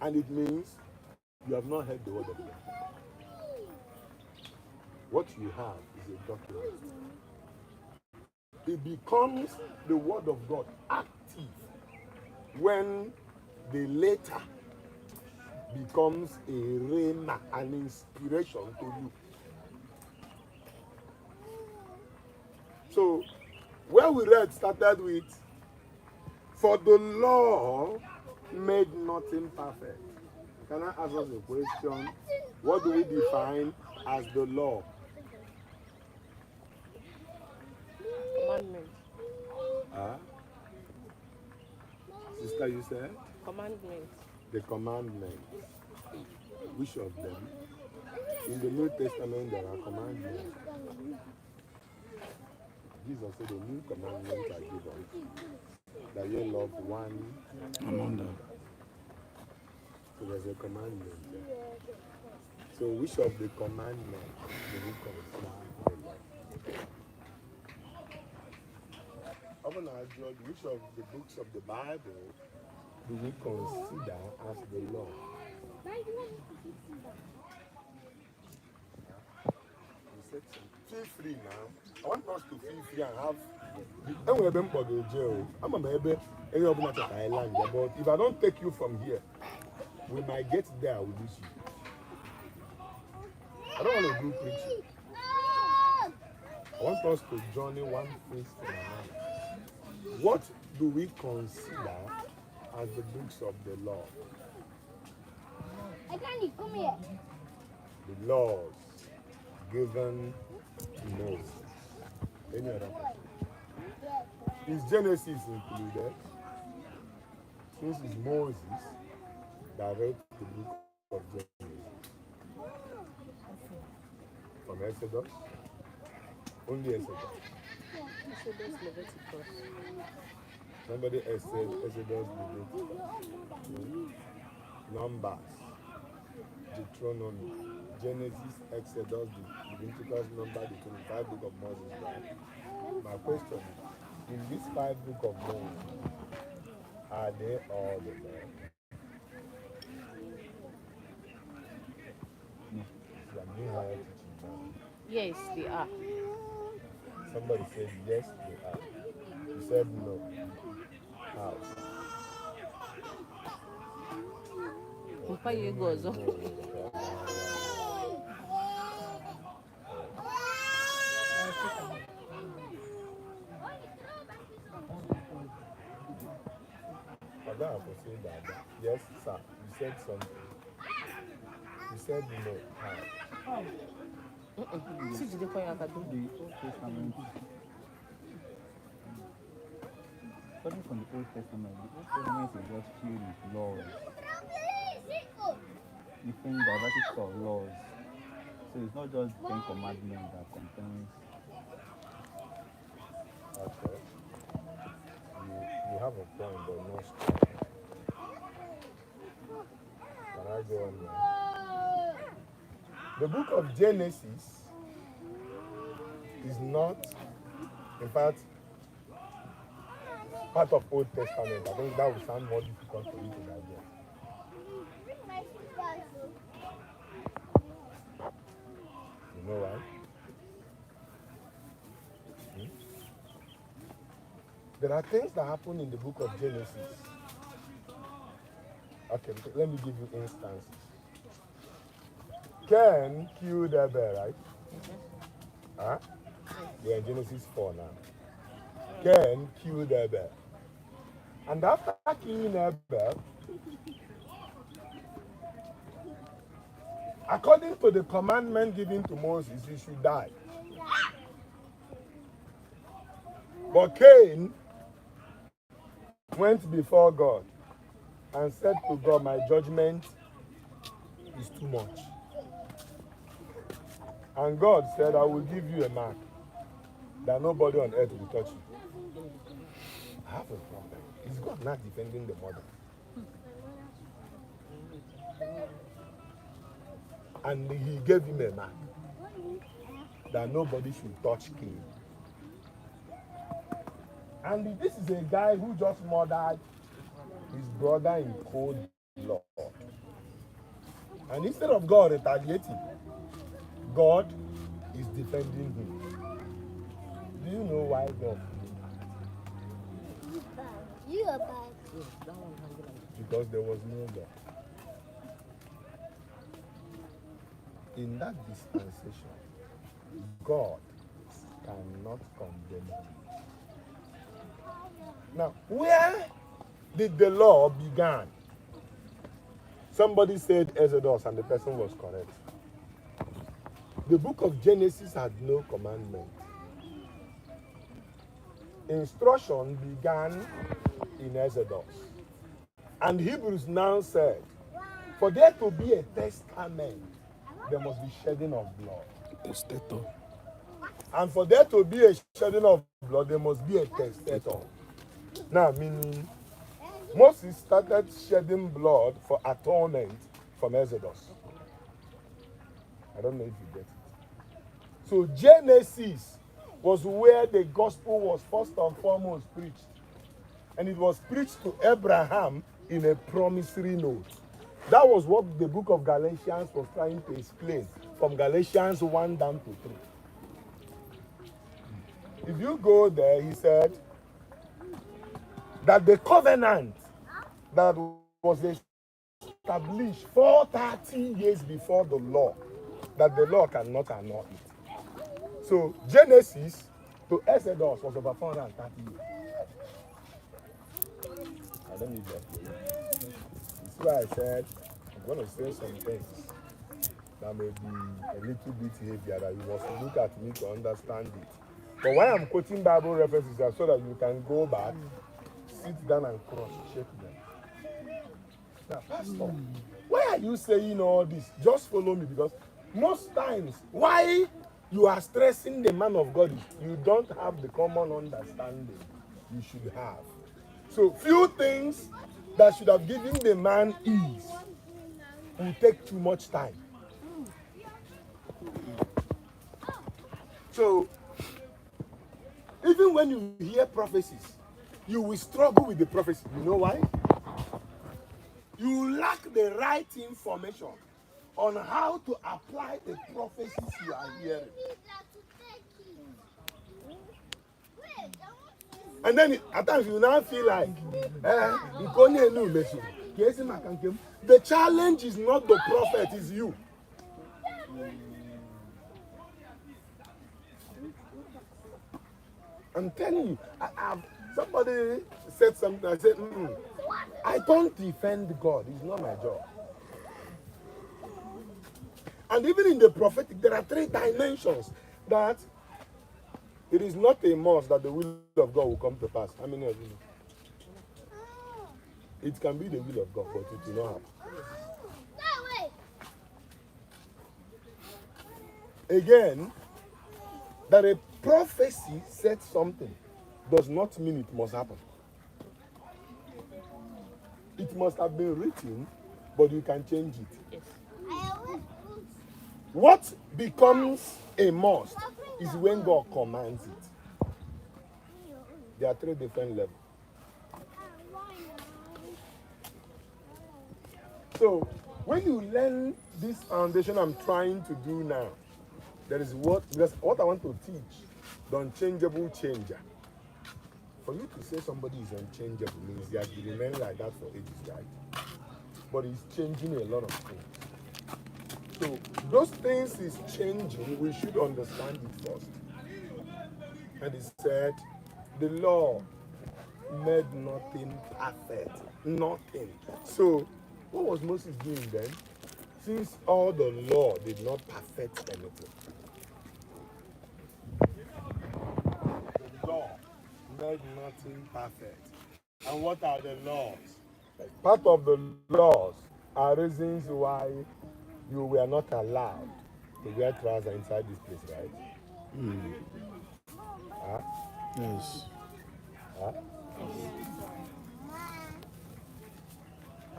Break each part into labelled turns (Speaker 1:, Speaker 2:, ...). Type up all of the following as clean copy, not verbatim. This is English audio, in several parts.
Speaker 1: And it means you have not heard the word of God. What you have is a document. It becomes the word of God active when the letter becomes a rhema, an inspiration to you. So, where we read started with, for the law made nothing perfect. Can I ask us a question? What do we define as the law?
Speaker 2: Commandment.
Speaker 1: Sister, you said?
Speaker 2: Commandment.
Speaker 1: The commandments. Which of them? In the New Testament, there are commandments. Jesus said the new commandments are given, that you love one another. So there's a commandment there. So which of the commandments do we consider the law? Often I judge which of the books of the Bible do we consider as the law? Feel free now. I want us to feel free and have. I'm but if I don't take you from here, we might get there with you. I don't want to do preaching. I want us to journey one face to another. What do we consider as the books of the law?
Speaker 3: Come here.
Speaker 1: The laws given to Moses. Any other question? Is Genesis included? Since it's Moses that wrote the book of Genesis. From Exodus? Only Exodus.
Speaker 2: Exodus, Leviticus.
Speaker 1: Somebody else said Exodus, Leviticus. Numbers. Deuteronomy. Genesis, Exodus, Leviticus, Numbers, the 25 book of Moses. Right? My question is, in these 5 books of Moses, are they all the law?
Speaker 2: Yes, they are.
Speaker 1: Somebody said yes, they are. You said no. How?
Speaker 2: Before you go, so. Yes, sir. You said something. You said no. How? See the point I can do.
Speaker 4: The Old Testament. Starting from the Old Testament is just filled with laws. Different diversity of laws. So it's not just the 10 commandments that contains.
Speaker 1: Okay. You have a point, but not strong. Can I go on now? The book of Genesis is not, in fact, part of Old Testament. I think that would sound more difficult for you to digest. You know why? There are things that happen in the book of Genesis. Okay, let me give you instances. Cain killed Abel, right? Huh? We are in Genesis 4 now. Cain killed Abel. And after killing Abel, according to the commandment given to Moses, he should die. But Cain went before God and said to God, my judgment is too much. And God said, I will give you a mark that nobody on earth will touch you. I have a problem. Is God not defending the mother? And he gave him a mark that nobody should touch Cain. And this is a guy who just murdered his brother in cold blood. And instead of God retaliating, God is defending him. Do you know why God?
Speaker 2: You are bad.
Speaker 1: Because there was no law. In that dispensation, God cannot condemn you. Now, where did the law begin? Somebody said Exodus, and the person was correct. The book of Genesis had no commandment. Instruction began in Exodus. And Hebrews now said, for there to be a testament, there must be shedding of blood.
Speaker 3: Testator.
Speaker 1: And for there to be a shedding of blood, there must be a testator. Now, meaning, Moses started shedding blood for atonement from Exodus. I don't know if you get it. So Genesis was where the gospel was first and foremost preached. And it was preached to Abraham in a promissory note. That was what the book of Galatians was trying to explain, from Galatians 1 down to 3. If you go there, he said that the covenant that was established 430 years before the law, that the law cannot annul it. So Genesis to Exodus was over 430 years. I don't need that. That's why I said I'm going to say some things that may be a little bit heavier, that you must look at me to understand it. But why I'm quoting Bible references are so that you can go back, sit down and cross-check them. Now, Pastor, why are you saying all this? Just follow me, because most times, why you are stressing the man of God is you don't have the common understanding you should have. So, few things that should have given the man ease will take too much time. So, even when you hear prophecies, you will struggle with the prophecy. You know why? You lack the right information on how to apply the prophecies you are hearing. And then at times you now feel like, the challenge is not the prophet, it's you. I'm telling you, somebody said something, I said, I don't defend God, it's not my job. And even in the prophetic, there are 3 dimensions that it is not a must that the will of God will come to pass. How many of you know? It can be the will of God, but it will not happen. Again, that a prophecy said something does not mean it must happen. It must have been written, but you can change it. Yes. What becomes a must is when God commands it. There are 3 different levels. So, when you learn this foundation I'm trying to do now, there is what I want to teach, the unchangeable changer. For you to say somebody is unchangeable means he has been remaining like that for ages, right? But he's changing a lot of things. So those things is changing, we should understand it first. And he said, the law made nothing perfect. Nothing. So what was Moses doing then? Since all the law did not perfect anything. The law made nothing perfect. And what are the laws? Part of the laws are reasons why you were not allowed to wear trousers inside this place, right? Huh?
Speaker 3: Yes.
Speaker 1: Huh?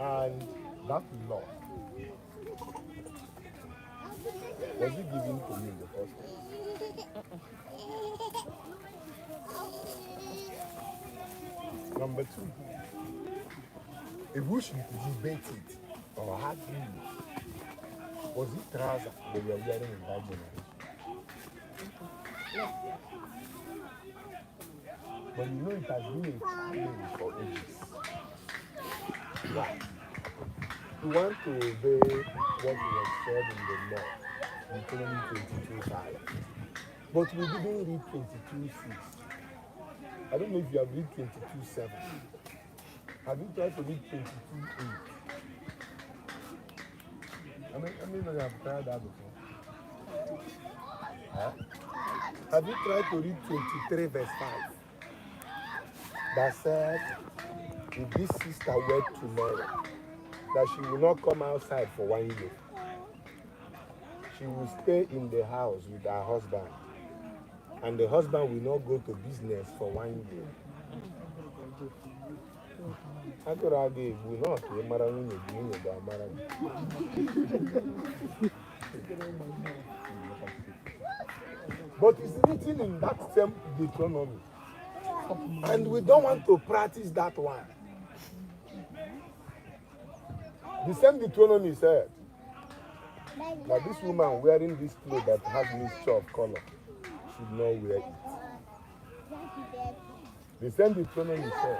Speaker 1: And that law, was it given to you in the first place? Number 2, if we should debate it or argue, Was it trousers they were wearing in that generation? But you know it has been a challenge for ages. Why? We want to obey what was said in the law, Deuteronomy 22:5. But we didn't read 22:6. I don't know if you have read 22:7. Have you tried to read 22:8? I mean, you have tried that before. Huh? Have you tried to read 23 verse 5? That said, if this sister wed tomorrow, that she will not come outside for 1 year. She will stay in the house with her husband. And the husband will not go to business for 1 year. But it's written in that same Deuteronomy. And we don't want to practice that one. The same Deuteronomy said that this woman wearing this clothes that has mixture of color should not wear it. The same Deuteronomy said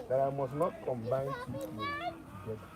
Speaker 1: that I must not combine two clothes together.